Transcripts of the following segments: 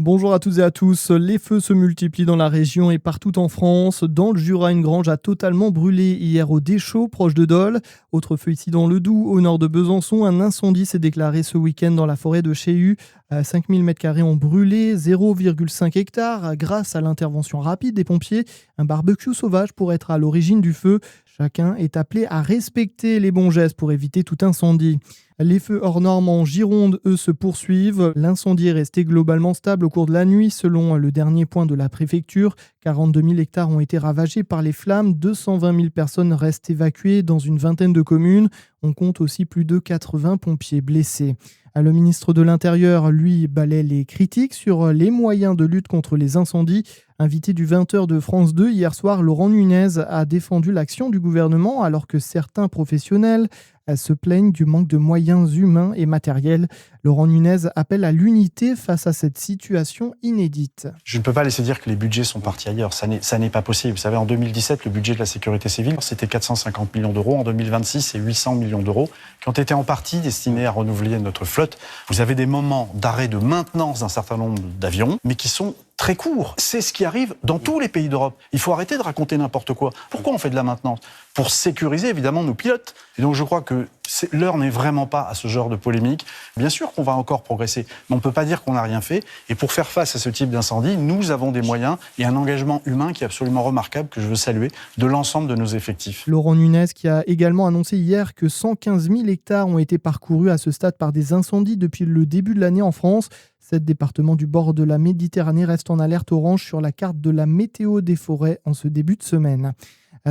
Bonjour à toutes et à tous. Les feux se multiplient dans la région et partout en France. Dans le Jura, une grange a totalement brûlé hier au Deschaux, proche de Dole. Autre feu ici dans le Doubs, au nord de Besançon. Un incendie s'est déclaré ce week-end dans la forêt de Chéhu. 5000 m² ont brûlé, 0,5 hectares. Grâce à l'intervention rapide des pompiers, un barbecue sauvage pourrait être à l'origine du feu. Chacun est appelé à respecter les bons gestes pour éviter tout incendie. Les feux hors normes en Gironde, eux, se poursuivent. L'incendie est resté globalement stable au cours de la nuit, selon le dernier point de la préfecture. 42 000 hectares ont été ravagés par les flammes. 220 000 personnes restent évacuées dans une vingtaine de communes. On compte aussi plus de 80 pompiers blessés. Le ministre de l'Intérieur, lui, balaie les critiques sur les moyens de lutte contre les incendies. Invité du 20h de France 2 hier soir, Laurent Nunez a défendu l'action du gouvernement alors que certains professionnels se plaignent du manque de moyens humains et matériels. Laurent Nunez appelle à l'unité face à cette situation inédite. Je ne peux pas laisser dire que les budgets sont partis ailleurs. Ça n'est pas possible. Vous savez, en 2017, le budget de la sécurité civile, c'était 450 millions d'euros. En 2026, c'est 800 millions d'euros qui ont été en partie destinés à renouveler notre flotte. Vous avez des moments d'arrêt de maintenance d'un certain nombre d'avions, mais qui sont très courts. C'est ce qui arrive dans tous les pays d'Europe. Il faut arrêter de raconter n'importe quoi. Pourquoi on fait de la maintenance ? Pour sécuriser évidemment nos pilotes. Et donc je crois que l'heure n'est vraiment pas à ce genre de polémique. Bien sûr qu'on va encore progresser, mais on ne peut pas dire qu'on n'a rien fait. Et pour faire face à ce type d'incendie, nous avons des moyens et un engagement humain qui est absolument remarquable, que je veux saluer, de l'ensemble de nos effectifs. Laurent Nunez qui a également annoncé hier que 115 000 hectares ont été parcourus à ce stade par des incendies depuis le début de l'année en France. 7 départements du bord de la Méditerranée restent en alerte orange sur la carte de la météo des forêts en ce début de semaine.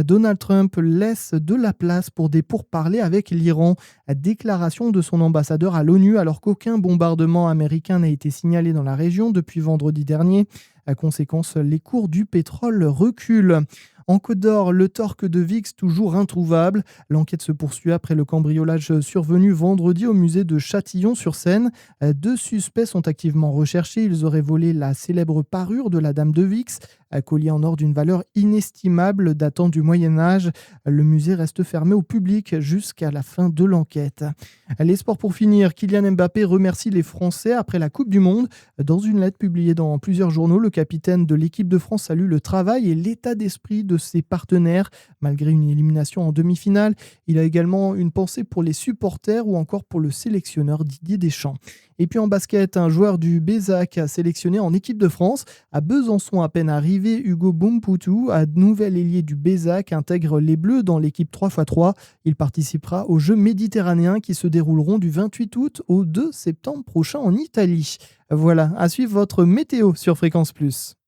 Donald Trump laisse de la place pour des pourparlers avec l'Iran. Déclaration de son ambassadeur à l'ONU alors qu'aucun bombardement américain n'a été signalé dans la région depuis vendredi dernier. À conséquence, les cours du pétrole reculent. En Côte d'Or, le torque de Vix toujours introuvable. L'enquête se poursuit après le cambriolage survenu vendredi au musée de Châtillon-sur-Seine. 2 suspects sont activement recherchés. Ils auraient volé la célèbre parure de la Dame de Vix, collier en or d'une valeur inestimable datant du Moyen-Âge. Le musée reste fermé au public jusqu'à la fin de l'enquête. Les sports pour finir, Kylian Mbappé remercie les Français après la Coupe du Monde. Dans une lettre publiée dans plusieurs journaux, le capitaine de l'équipe de France salue le travail et l'état d'esprit de ses partenaires, malgré une élimination en demi-finale. Il a également une pensée pour les supporters ou encore pour le sélectionneur Didier Deschamps. Et puis en basket, un joueur du Bézac a sélectionné en équipe de France. À Besançon, à peine arrivé, Hugo Boumputu, un nouvel ailier du Bézac, intègre les Bleus dans l'équipe 3x3. Il participera aux Jeux méditerranéens qui se dérouleront du 28 août au 2 septembre prochain en Italie. Voilà, à suivre votre météo sur Fréquence Plus.